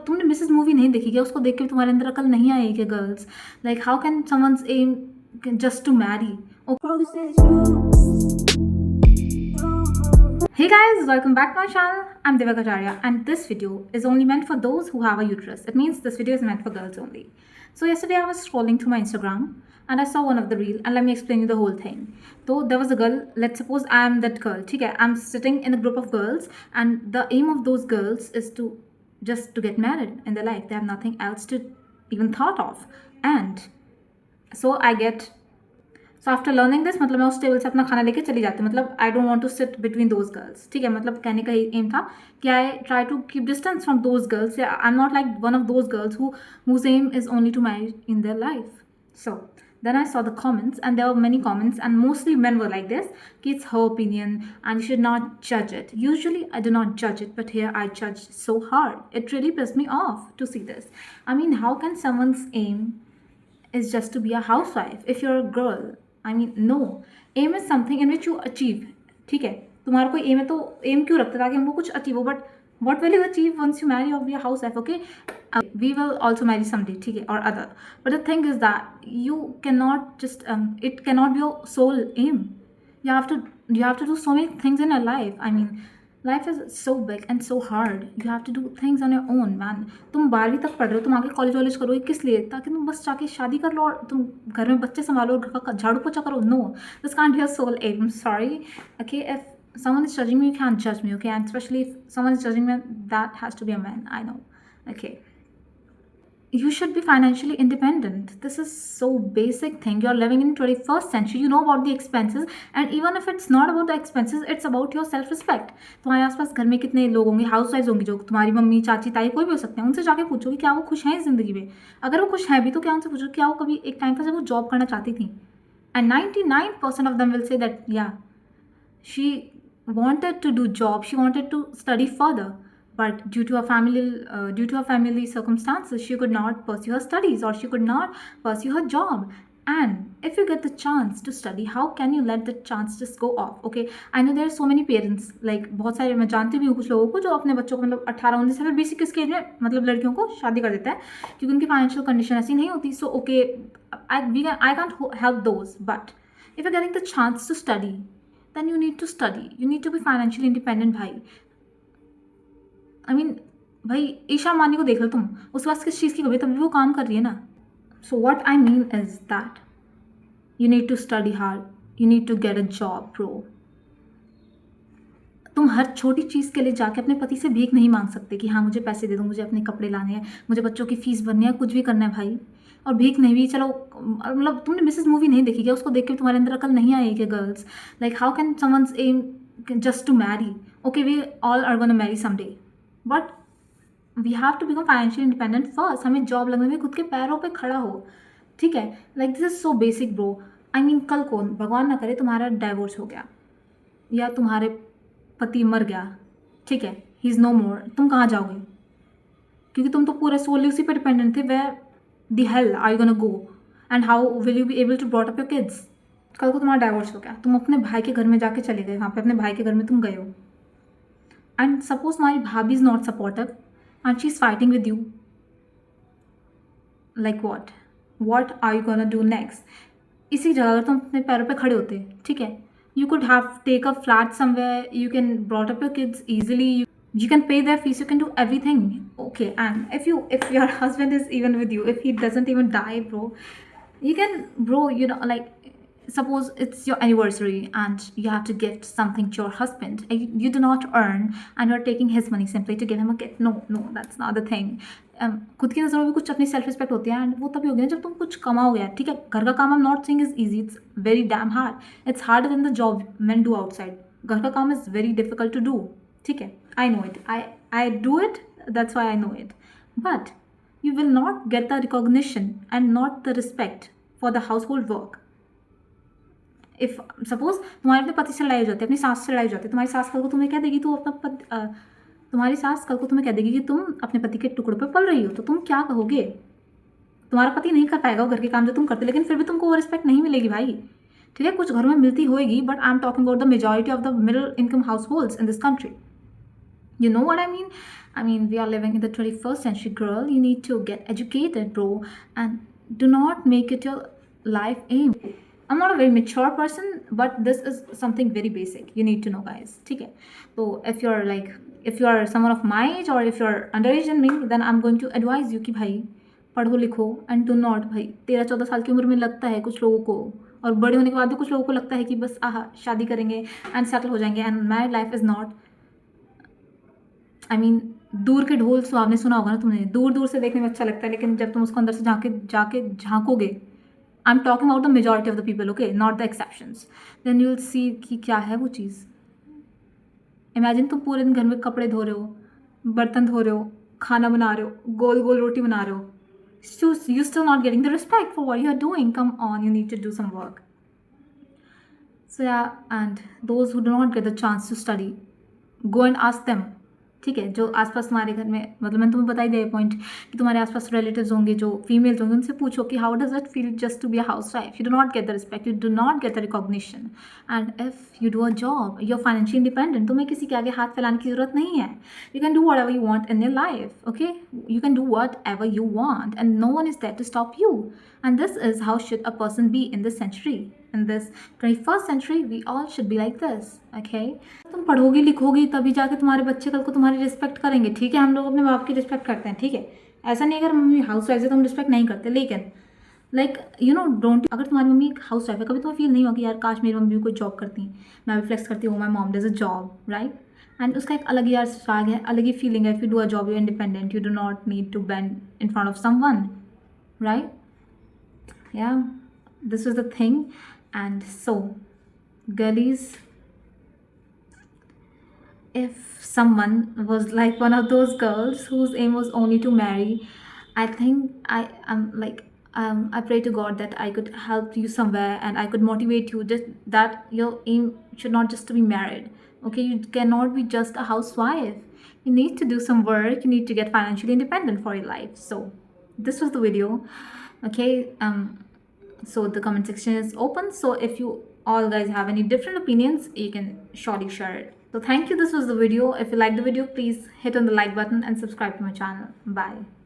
मतलब तुमने Mrs movie नहीं देखी क्या? उसको देख के तुम्हारे अंदर अकल नहीं आई क्या girls? Like how can someone's aim just to marry? Hey guys, welcome back to my channel. I'm Divya Kataria and this video is only meant for those who have a uterus. It means this video is meant for girls only. So yesterday I was scrolling through my Instagram and I saw one of the reel and let me explain you the whole thing. So there was a girl, let's suppose I am that girl. Okay, I'm sitting in a group of girls and the aim of those girls is to just to get married in their life. They have nothing else to even thought of. And so I get so after learning this मतलब मैं उस table से अपना खाना लेके चली जाती हूँ. मतलब I don't want to sit between those girls. ठीक है, मतलब कहने का एम था कि I try to keep distance from those girls. I am not like one of those girls whose aim is only to marry in their life. So then I saw the comments and there were many comments and mostly men were like this कि it's her opinion and you should not judge it. Usually I do not judge it, but here I judge so hard. It really pissed me off to see this. I mean, how can someone's aim is just to be a housewife if you're a girl? I mean, no. Aim is something in which you achieve. ठीक है, तुम्हारा कोई M है तो M क्यों रखते ताकि हमको कुछ अचीव हो. But what will you achieve once you marry or be a house वाइफ? Okay, we will also marry someday, ठीक है, or other. But the thing is that you can not just it can not be your sole aim. You have to do so many things in your life. I mean, life is so big and so hard. You have to do things on your own, man. तुम 12वीं तक पढ़ रहे हो, तुम आगे college वॉलेज करोगे किस लिए? ताकि तुम बस जाके शादी कर लो और तुम घर में बच्चे संभालो और घर का झाड़ू पोछा करो? No, this can't be your sole aim. I'm sorry. Okay, if someone is judging me, you can't judge me. Okay, and especially if someone is judging me, that has to be a man. I know. Okay. You should be financially independent. This is so basic thing. You're living in 21st century. You know about the expenses, and even if it's not about the expenses, it's about your self respect. तुम्हारे आसपास घर में कितने लोग होंगे, house wife होंगी, जो तुम्हारी मम्मी, चाची, ताई, कोई भी हो सकते हैं. उनसे जाके पूछो कि क्या वो खुश हैं ज़िंदगी में. अगर वो खुश हैं भी तो क्या उनसे पूछो क्या वो कभी एक टाइम था जब वो जॉब करना चाहती थी. And 99% of them will say that yeah, she wanted to do job, she wanted to study further, but due to her family circumstances she could not pursue her studies or she could not pursue her job. And if you get the chance to study, how can you let the chance just go off? Okay, I know there are so many parents, like बहुत सारे मैं जानती भी हूँ कुछ लोगों को जो अपने बच्चों को मतलब 18-19 या फिर 20-21 के एज में मतलब लड़कियों को शादी कर देता है क्योंकि उनकी फाइनेंशियल कंडीशन ऐसी नहीं होती. So okay, I can't help those, but if you're getting the chance to study, then you need to study. You need to be financially independent. भाई, आई मीन, भाई ईशा मानी को देख लो तुम, उसके पास किस चीज़ की कमी, तभी वो काम कर रही है ना. So what I mean is that you need to study hard, you need to get a job pro. तुम हर छोटी चीज़ के लिए जाके अपने पति से भीख नहीं मांग सकते कि हाँ मुझे पैसे दे दो, मुझे अपने कपड़े लाने हैं, मुझे बच्चों की फीस भरनी है, कुछ भी करना है भाई. और भीख नहीं भी चलो, मतलब तुमने मिसेस मूवी नहीं देखी क्या? उसको देख के तुम्हारे अंदर अकल नहीं आई क्या girls? Like how can someone's aim just to marry? Okay, we all are gonna marry someday, but we have to become financially independent first. हमें जॉब लगने में खुद के पैरों पे खड़ा हो. ठीक है, like this is so basic bro. I mean, कल को भगवान ना करे तुम्हारा डाइवोर्स हो गया या तुम्हारे पति मर गया, ठीक है, ही इज़ नो मोर, तुम कहाँ जाओगे? क्योंकि तुम तो पूरे सोली उसी पे डिपेंडेंट थे. Where the hell are you gonna go and how will you be able to brought up your kids? कल को तुम्हारा डाइवोर्स हो गया, तुम अपने भाई के घर में जाके चले गए, वहाँ पे अपने भाई के घर में तुम गए हो, and suppose तुम्हारी भाभी is not supportive and she's fighting with you, like what are you gonna do next? इसी जगह अगर तुम अपने पैरों पे खड़े होते, ठीक है, you could have take a flat somewhere, you can brought up your kids easily, you can pay their fees, you can do everything. Okay, and if your husband is even with you, if he doesn't even die, bro, you can, bro, you know, like suppose it's your anniversary and you have to gift something to your husband. You do not earn and you're taking his money simply to give him a gift. No, that's not the thing. खुद की नज़रों में कुछ अपनी self respect होती है and वो तभी होगी ना जब तुम कुछ कमाओगे यार. ठीक है, घर का काम I am not saying is easy, it's very damn hard, it's harder than the job man do outside. घर का काम is very difficult to do. ठीक है, I know it, I do it, that's why I know it, but you will not get the recognition and not the respect for the household work. If suppose तुम्हारे अपने पति से लड़ाई हो जाती है, अपनी सास से लड़ाई हो जाती है, तुम्हारी सास कल को तुम्हें कह देगी तू अपना तुम्हारी सास कल को तुम्हें कह देगी कि तुम अपने पति के टुकड़े पर पल रही हो, तो तुम क्या कहोगे? तुम्हारा पति नहीं कर पाएगा वो घर के काम जो तुम करते, लेकिन फिर भी तुमको वो रिस्पेक्ट नहीं मिलेगी भाई. ठीक है, कुछ घरों में मिलती होएगी, but I am talking about the majority of the middle income house holds in this country. You know what I mean? I mean, we are living in the 21st century, girl. You need to get educated, bro, and do not make it your life aim. I'm not a very mature person, but this is something very basic. You need to know, guys. Okay. So if you're someone of my age or if you're underage than me, then I'm going to advise you कि भाई पढ़ो लिखो and do not भाई 13-14 साल की उम्र में लगता है कुछ लोगों को और बड़े होने के बाद भी कुछ लोगों को लगता है कि बस शादी करेंगे एंड सेटल हो जाएंगे and my life is not I mean दूर के ढोल सुहावने सुना होगा ना तुमने दूर दूर से देखने में अच्छा लगता है लेकिन जब तुम उसको अंदर से जाके झांकोगे I am talking about the majority of the people okay not the exceptions then you will see कि क्या है वो चीज़ इमेजिन तुम पूरे दिन घर में कपड़े धो रहे हो बर्तन धो रहे हो खाना बना रहे हो गोल गोल रोटी बना रहे हो you still not getting the respect for what you are doing. Come on, you need to do some work. So yeah, and those who do not get the chance to study, go and ask them. ठीक है जो आसपास तुम्हारे घर में मतलब मैंने तुम्हें बताई दिया पॉइंट कि तुम्हारे आसपास रिलेटिव्स होंगे जो फीमेल्स होंगे उनसे पूछो कि how does it feel just to be a house wife you do not get the respect you do not get the recognition and if you do a job you are financially independent तुम्हें किसी के आगे हाथ फैलाने की जरूरत नहीं है you can do whatever you want in your life okay you can do whatever you want and no one is there to stop you and this is how should a person be in this century in this 21st century we all should be like this okay तुम पढ़ोगी लिखोगी तभी जाके तुम्हारे बच्चे कल को तुम्हारी respect करेंगे ठीक है हम लोग अपने बाप की रिस्पेक्ट करते हैं ठीक है ऐसा नहीं अगर मम्मी हाउस वाइफ है तो हम रिस्पेक्ट नहीं करते लेकिन लाइक यू नो डोंट अगर तुम्हारी मम्मी एक हाउस वाइफ है कभी तुम्हें फील नहीं होगा कि यार काश मेरी मम्मी कोई जॉब करती मैं भी फ्लेक्स करती हूँ my mom does a job right and उसका एक अलग यार स्वाग है अलग ही फीलिंग है if you do a job you independent you do not need to bend in front of someone right yeah this was the thing and so girlies if someone was like one of those girls whose aim was only to marry I think I am like I pray to God that I could help you somewhere and I could motivate you just that your aim should not just to be married okay you cannot be just a housewife you need to do some work you need to get financially independent for your life so this was the video okay so the comment section is open so if you all guys have any different opinions you can surely share it so thank you this was the video if you like the video please hit on the like button and subscribe to my channel bye